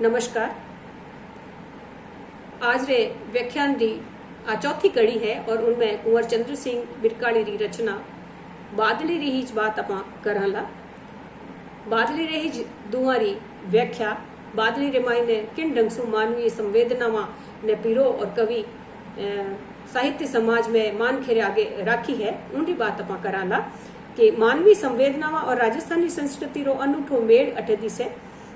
नमस्कार। आज रे व्याख्यान री चौथी कड़ी है और उनमें कुंवर चंद्र सिंह बिरकाली री रचना बादली री हिज बात अपा करहला। बादली रे हिज दुआरी व्याख्या बादली रे मायने किन ढंग सु मानवीय संवेदनावा ने पीरो और कवि साहित्य समाज में मान खेरे आगे राखी है। उनकी बात अपा कराला कि मानवीय संवेदनावा और राजस्थानी संस्कृति रो अनूठो मेल अठे दिसे।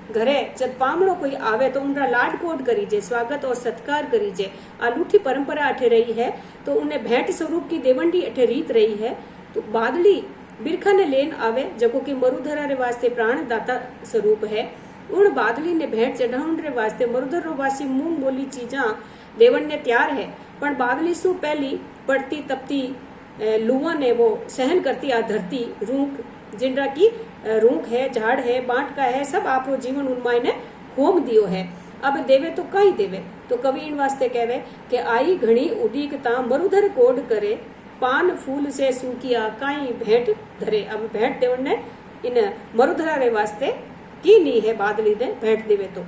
घरे जब पामड़ो कोई आवे तो उनका लाड कोड करीजे, स्वागत और सत्कार करीजे। अनूठी परंपरा अठे रही है तो उन्हें भेंट स्वरूप की देवंडी अठे रीत रही है। तो बादली बिरखा ने लेन आवे जको की मरुधरा रे वास्ते प्राणदाता स्वरूप है। उन बादली ने भेंट चढ़ाउण रे वास्ते मरुधर रो वासी मूंग बोली चीजा देवन ने तैयार है। पण बादली सु पहली पड़ती तपती लुआ ने वो सहन करती आ धरती रूख जिनरा की रूख है, झाड़ है, बांट का है, सब आपरो जीवन उन्माय ने होम दियो है। अब देवे तो कई देवे। तो कवि इन वास्ते कहवे कि आई घणी उदीकता मरुधर कोड करे, पान फूल से सूकिया काई भेंट धरे। अब भेंट देवन ने इन मरुधरा रे वास्ते की नी है। बादली ने भेंट देवे तो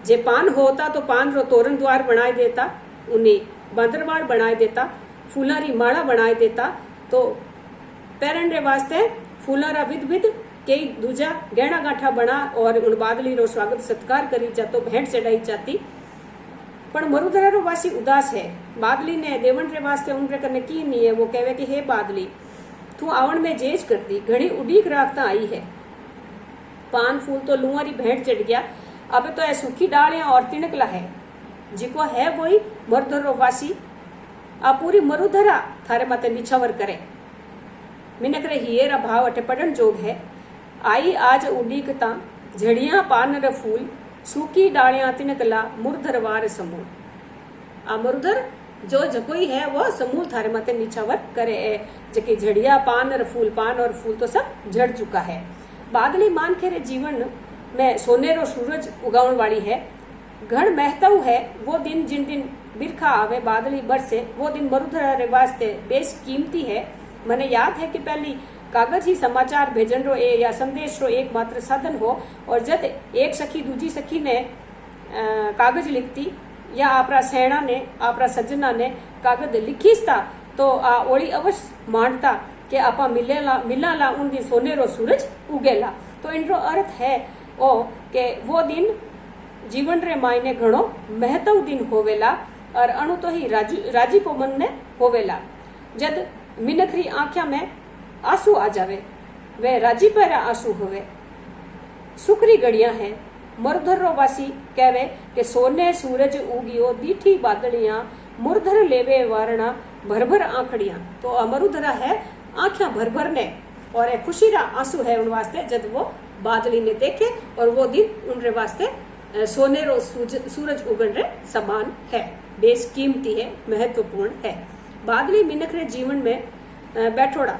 जे पान होता तो पान रो तोरण द्वार बनाए देता, उन्हें बंदरवाड़ बनाए देता, फूलारी माला बनाए देता। तो पैरन रे वास्ते फूलारा विध विध कई दूजा गहना गांठा बना और उन बादली रो स्वागत सत्कार करी जातो, भेंट चढ़ाई जाती। पण मरुधरा रो वासी उदास है। बादली ने देवन रे वास्ते उनरे कने की नहीं है। वो कहवे कि हे बादली तू आवण में जेज कर दी, घणी उडीक राखता आई है। पान फूल तो लुआरी भेंट चढ़ गया, अब तो ऐ सूखी डालियां और तिनकला है। जिको है वही मरुधर रो वासी आ पूरी मरुधरा थारे माते निछावर करे। मिनक रे हियरा भाव अटे पढ़न जोग है। आई आज उडीकता झड़िया पान रे फूल, सूखी डालियां तिनकला मुरधरवार समूह। आ मुरधर जो जकोई है वो समूह थारे माते निछावर करे है। जके झड़िया पान रे फूल, पान और फूल तो सब झड़ चुका है। बादली मान खेरे जीवन में सोनेरो सूरज उगाउण वाली है। घण महत्व है वो दिन जिन दिन बिरखा आवे बादली बरसे, वो दिन मरुधरा रे वास्ते बेस कीमती है। मने याद है कि पहली कागज ही समाचार भेजन रो या संदेश रो एकमात्र साधन हो। और जब एक सखी दूजी सखी ने कागज लिखती या आपरा सैना ने आपरा सज्जना ने कागज लिखीसता तो आ ओली अवश्य मानता कि आपा मिलाला उन दिन सोनेरो सूरज उगेला। तो इनरो अर्थ है ओ के वो दिन जीवन रे मायने घणो महत्व दिन होवेला और अणु तो ही राजीपो मन ने होवेला। जद मिनखरी आंख्या में आंसू आ जावे वे राजी पैरा आंसू होवे। सुखरी घड़ियां है। मरुधर रो वासी कहवे कि सोने सूरज उगियो दीठी बादलियां, मुरधर लेवे वारणा भर भर आंखड़ियां। तो मरुधरा है आंखियां भर भर ने और खुशी रा आंसू है उन वास्ते जब वो बादली ने देखे। और वो दिन उनरे वास्ते सोने रो सूरज उगन रे समान है, बेस कीमती है, महत्वपूर्ण है। बादली मिनख रे जीवन में बैठोड़ा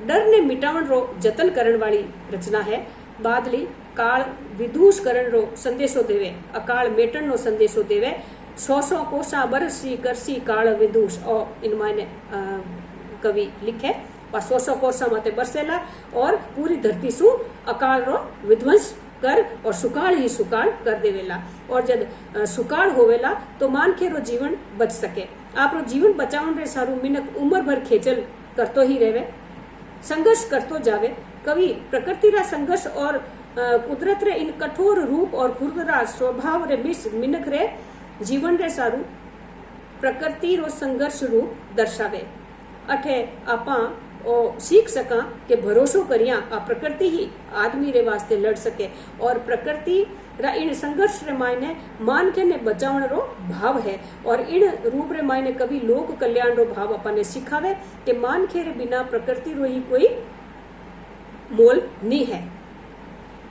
डर ने मिटावण रो जतन करण वाली रचना है। बादली काल विदूष करण रो संदेशो देवे, अकाल मेटन रो संदेशो देवे। 100 कोसा बरसी करसी काल विदूष और इन मायने कवि लिखे। 100 कोसा माते बरसेला और पूरी धरती सु अकाल रो विध्वंस कर और सुकाल ही सुकाल कर देवेला। और जब सुकाल होवेला तो मान के रो जीवन बच सके। आप रो जीवन बचावन रे सारू मिनक उम्र भर खेचल करतो ही रहेवे, संघर्ष करतो जावे। कवि प्रकृति रा संघर्ष और कुदरत रे इन कठोर रूप और खुरदरा स्वभाव रे बीच मिनक रे जीवन रे सारू प्रकृति रो संघर्ष रूप दर्शावे। अठे आपा ओ सीख सका कि भरोसो करिया आ प्रकृति ही आदमी रे वास्ते लड़ सके। और प्रकृति रा इन संघर्ष रे मायने मान के ने बचावण रो भाव है। और इन रूप रे मायने कभी लोक कल्याण रो भाव अपने सिखावे कि मान के रे बिना प्रकृति रो ही कोई मोल नहीं है।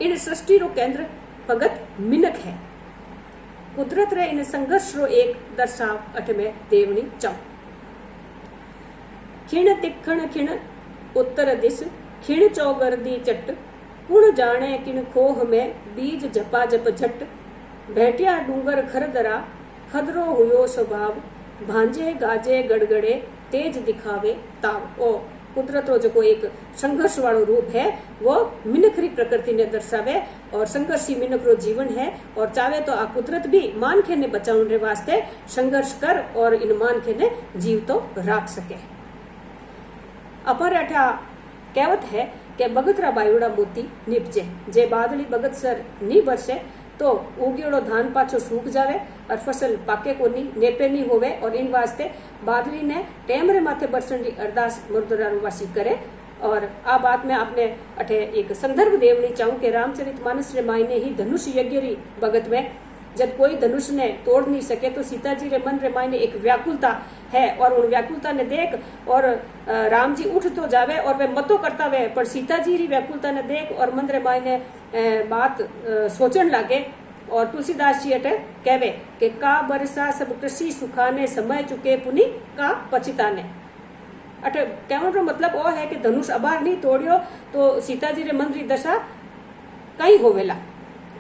इन सृष्टि रो केंद्र भगत मिनक है। कुदरत रे इन संघर्ष रो एक दर्शाव अठ में देवनी चाव। खिण तिखण खिण उत्तर दिस, खिण चौगर्दी चट, कुण जाने किन खोह में बीज झपा झप झट। बैठिया डूंगर खरदरा, खदरो हुयो स्वभाव, भांजे गाजे गड़गड़े, तेज दिखावे ताव। ओ कुदरत रो जो एक संघर्ष वालो रूप है वो मिनखरी प्रकृति ने दर्शावे और संघर्षी मिनख रो जीवन है और चाहे तो आ कुदरत भी मानखे ने बचाने वास्ते संघर्ष कर और इन मानखे ने जीव तो राख सके। अपर अठा कहवत है कि बगतरा बायुड़ा मोती निपजे जे बादली बगत सर नी बरसे तो उगेड़ो धान पाछो सूख जावे और फसल पाके को नी नेपे नी होवे और इन वास्ते बादली ने टेमरे माथे बरसन की अरदास मुर्दरा वासी करे। और आ बात में आपने अठे एक संदर्भ देवनी चाहूं कि रामचरितमानस रे मायने ही धनुष यज्ञ री भगत में जब कोई धनुष ने तोड़ नहीं सके तो सीता जी रे मन रे मायने एक व्याकुलता है और उन व्याकुलता ने देख और राम जी उठ तो जावे और वे मतो करता वे पर सीता जी री व्याकुलता ने देख और मन रे मायने बात सोचन लागे और तुलसीदास जी अटे कहवे कि का बरसा सब कृषि सुखाने समय चुके पुनि का पचिताने। अटे कहने रो मतलब वो है कि धनुष अबार नहीं तोड़ियो तो सीता जी रे मन री दशा कई होवेला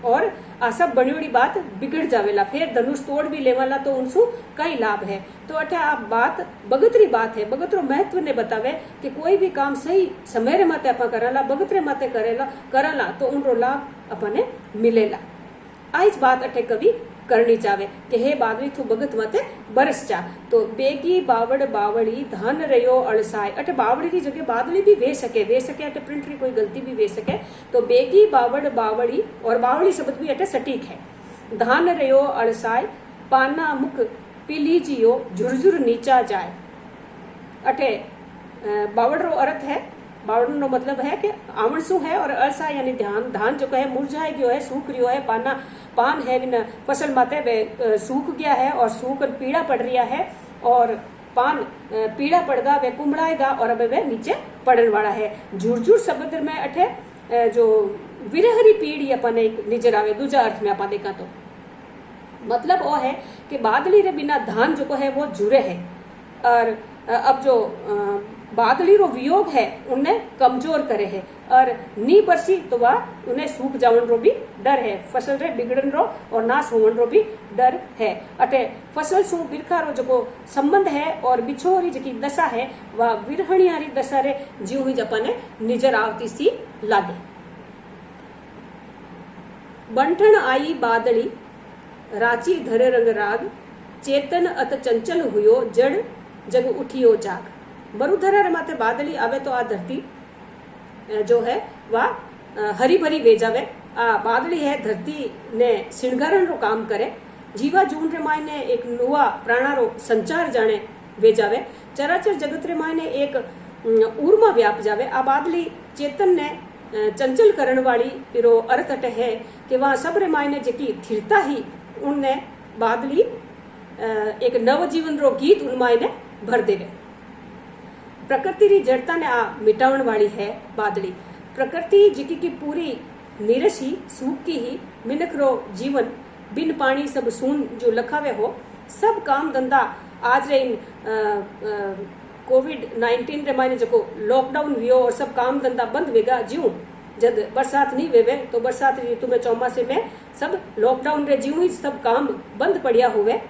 और आ सब बड़ी बात बिगड़ जावेला फिर धनुष तोड़ भी लेवाला तो उनसु कई लाभ है। तो अठा आप बात बगतरी बात है बगतरो महत्व ने बतावे कि कोई भी काम सही समय रे माते अपा कराला बगतरे माते कराला तो उनरो लाभ अपने मिलेला। आज बात अठे कवि करनी चावे कि हे बादली थू बगत माते बरस जा तो बेगी बावड़ बावड़ी धान रयो अड़साय। अटे बावड़ी की जगह बादली भी वे सके अटे प्रिंट की कोई गलती भी वे सके तो बेगी बावड़ बावड़ी और बावड़ी शब्द भी अटे सटीक है। धान रयो अड़साय पाना मुख पीली जियो झुरझुर नीचा जाए। अटे बावड़ रो अर्थ है बावड़ नो मतलब है कि आवणसू है और अड़सा यानी धान जो है मुरझाए गयो है सूख रियो है पान है बिना फसल माते वे सूख गया है और सूख पीड़ा पड़ रहा है और पान पीड़ा पड़गा वे कुमड़ाएगा और अब वे नीचे पड़न वाला है। झुरझुर शब्द में अठे जो विरहरी पीड़ी अपन एक नजर आवे दूजा अर्थ में अपन देखा तो मतलब वो है कि बादली रे बिना धान जो है वो जुरे है और अब जो बादली रो वियोग है उन्हें कमजोर करे है और नी बरसी तो वह उन्हें सूख जावन रो भी डर है फसल रे बिगड़न रो और नाश होवन रो भी डर है। अटे फसल सु बिरखा रो जो संबंध है और बिछोरी जी दशा है वह विरहणियारी दशा रे जीव ही जपने निजर आवती सी लागे। बंठन आई बादली राची धरे रंग राग चेतन अत चंचल हुयो जड़ जग उठियो जाग। बरुधरा रे माथे बादली आवे तो आ धरती जो है वह हरी भरी वे जावे। आ बादली है धरती ने श्रृंगारण रो काम करे जीवा जून रे मायने एक नुआ प्राणारो संचार जाने वे जावे चराचर जगत रे मायने एक ऊर्मा व्याप जावे। आ बादली चेतन ने चंचल करण वाली पिरो अर्थ अटे है कि वहां सब रे मायने जेकी थिरता ही उनने बादली एक नव जीवन रो गीत उन मायने भर देवे। प्रकृति री जड़ता ने आ मिटावण वाली है बादली प्रकृति जिकी की पूरी निरसी सूख की ही मिनख रो जीवन बिन पानी सब सून जो लखावे हो सब काम धंधा आज रे इन कोविड-19 रे मायने जो लॉकडाउन हुयो और सब काम धंधा बंद वेगा ज्यों जब बरसात नहीं वेवे तो बरसात ऋतु में चौमासे में सब लॉकडाउन रे ज्यों ही सब काम बंद पड़िया हुए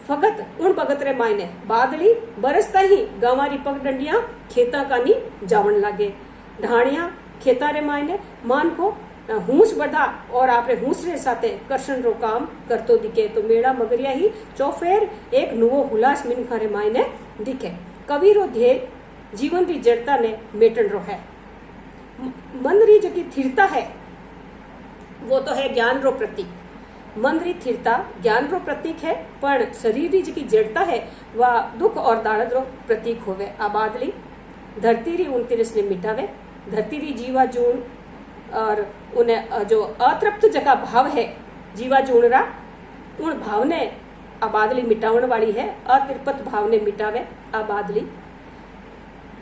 फगत उन भगत रे मायने बादली बरसता ही गंवारी पगडंडिया खेता का नी जावन लागे ढाणिया खेता रे मायने मान को हूस बढ़ा और आपरे हूस रे साथे कर्षण रो काम करतो दिखे तो मेड़ा मगरिया ही चौफेर एक नुवो हुलास मिनखा रे मायने दिखे। कवि रो ध्येय जीवन री जड़ता ने मेटन रो है। मन री जो की थिरता है वो तो है ज्ञान रो प्रतीक। मन री थिरता ज्ञान रो प्रतीक है पर शरीर री जी जड़ता है वह दुख और दाड़द रो प्रतीक होवे। आ बादली धरती री उन तिरस ने मिटावे धरती री जीवा जून और उन्हें जो अतृप्त जका भाव है जीवा जून रा उन भाव ने आ बादली मिटावन वाली है। अतृप्त भाव ने मिटावे आ बादली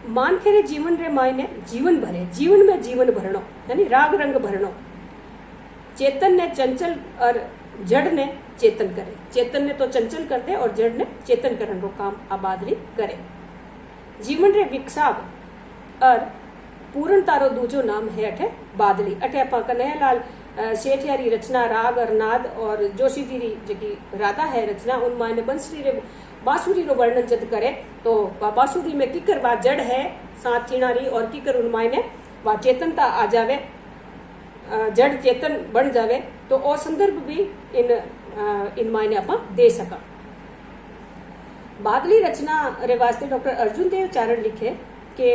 मानखे रे जीवन रे मायने जीवन भरे जीवन में जीवन भरणो यानी राग रंग भरणो। चेतन ने चंचल और जड़ ने चेतन करे चेतन ने तो चंचल कर दे और जड़ ने चेतन करन रो काम आ बादली करे। जीवन रे विकसाव और पूर्ण तारो दूजो नाम है अठे बादली। अठे अपा कन्हैयालाल सेठियारी रचना राग और नाद और जोशी जी री जी राधा है रचना उन मायने बंसरी रे बांसुरी रो वर्णन जद करे तो बांसुरी में किकर वा जड़ है साथ चिनारी और किकर उन मायने वा चेतनता आ जावे, जड़ चेतन बन जावे, तो और संदर्भ भी इन मायने अपा दे सका। बादली रचना रे वास्ते डॉक्टर अर्जुन देव चारण लिखे कि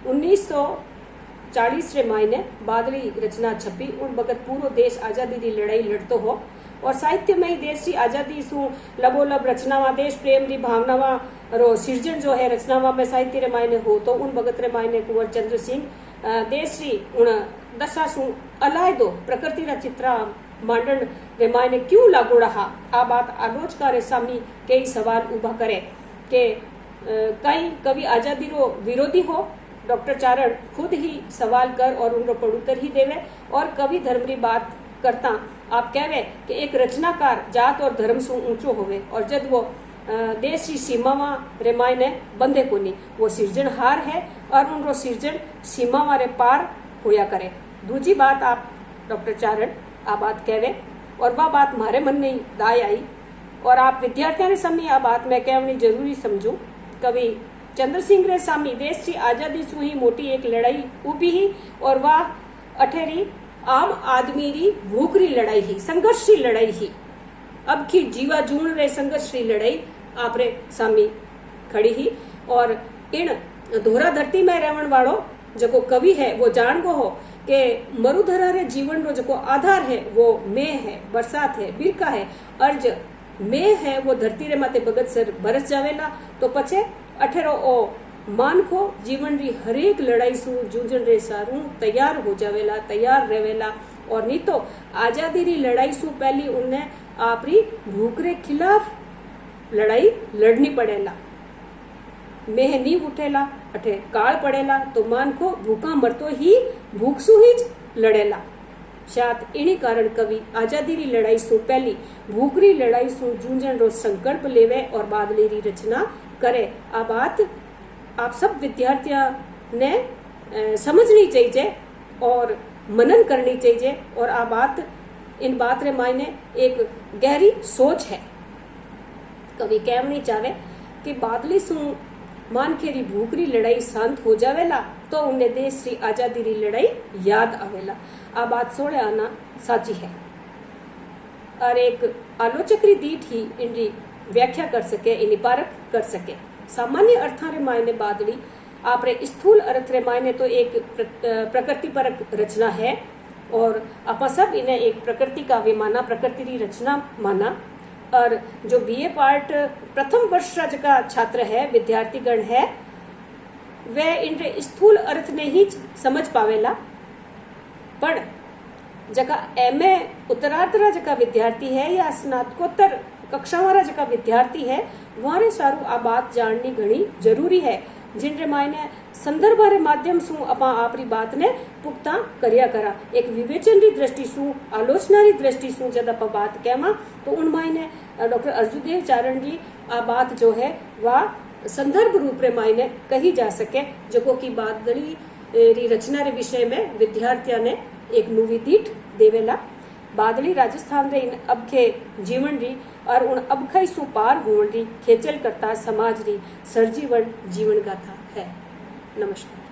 1940 रे मायने बादली रचना छपी। उन वक्त पूरो देश आजादी की लड़ाई लड़तो हो और साहित्य में ही देश की आजादी सु लबोलब रचनावा देश प्रेम री भावनावा रो सिर्जन जो है रचनावा में साहित्य रे मायने हो। तो उन वक्त रे मायने कुंवर चंद्र सिंह देश री उन दशा सु अलायदो प्रकृति रा चित्रा मांडन रे मायने क्यों लागू रहा। आ बात आलोचका रे सामी कई सवाल उभा करे कि कई कवि आजादी रो विरोधी हो। डॉक्टर चारण खुद ही सवाल कर और उनको पड़ुतर ही देवे और कवि धर्म री बात करता आप कहवे कि एक रचनाकार जात और धर्म से ऊंचो होवे और जब वो देश की सीमावा रे मायने बंधे कोनी, वो सिर्जनहार है और उनको सिर्जन सीमावा रे पार होया करे। दूसरी बात आप डॉक्टर चारण आ बात कहवे और वह बात मारे मन में दाई आई और आप विद्यार्थियों ने सामने आ बात मैं कहनी जरूरी समझू। कवि चंद्र सिंह रे सामी देश की आजादी सु ही मोटी एक लड़ाई उभी ही और वह अठेरी आम आदमी री भूख री लड़ाई ही, संघर्ष री लड़ाई ही। अब की जीवा जून रे संघर्ष री लड़ाई आप रे सामी खड़ी ही और इन धोरा धरती में रहने वालों जो कवि है वो जान गो हो कि मरुधरा रे जीवन रो जो आधार है वो मेह है, बरसात है, बिरका है। अर्ज मेह है वो धरती रे माते बगत सर बरस जावेला तो पछे अठेरो ओ मान को जीवन री हरेक लड़ाई सु जूझन रे सारू तैयार हो जावेला, तैयार रहेला। और नहीं तो आजादी री लड़ाई सु पहली उन्हें आपरी भूख रे खिलाफ लड़ाई लड़नी पड़ेला। मेह नी उठेला अठे काल पड़ेला तो मान को भूखा मरतो ही भूख सु ही लड़ेला। शायद इन्हीं कारण कवि आजादी री लड़ाई सु पहली भूख री लड़ाई सु जूझन रो संकल्प लेवे और बादली री रचना करे। आ बात आप सब विद्यार्थियों ने समझनी चाहिए और मनन करनी चाहिए और आ बात इन बात रे मायने एक गहरी सोच है। कवि कहनी चाहे कि बादली सु मानखेरी भूख री लड़ाई शांत हो जावेला तो उन्हें देश की आजादी री लड़ाई याद आवेला। आ बात सोड़े आना साची है और एक आलोचक री दीठ ही इनकी व्याख्या कर सके, इन्हीं पारक कर सके। सामान्य अर्था रे मायने बादली आप रे स्थूल अर्थ रे मायने तो एक प्रकृति परक रचना है और आप सब इन्हें एक प्रकृति काव्य माना, प्रकृति री रचना माना। और जो बीए पार्ट प्रथम वर्ष का छात्र है, विद्यार्थीगण है, वह इनरे स्थूल अर्थ ने ही समझ पावेला। पर जगह एमए उत्तरार्धरा जगह विद्यार्थी है या स्नातकोत्तर कक्षा वाला जगह विद्यार्थी है वहां सारू आ बात जाननी घनी जरूरी है जिनरे मायने संदर्भ रे माध्यम सु अपा आपरी बात ने पुख्ता करिया करा। एक विवेचन री दृष्टि सु, आलोचना री दृष्टि सु जब अपा बात कहमा तो उन मायने डॉक्टर अर्जुन देव चारण जी आ बात जो है वह संदर्भ रूप रे मायने कही जा सके। जो की बादली री रचना रे विषय में विद्यार्थियों ने एक नुवी दीठ देवेला। बादली राजस्थान रे इन अबखे जीवन री और उन अबखई सु पार होवन री खेचल करता समाज री सरजीवन जीवन गाथा है। नमस्कार।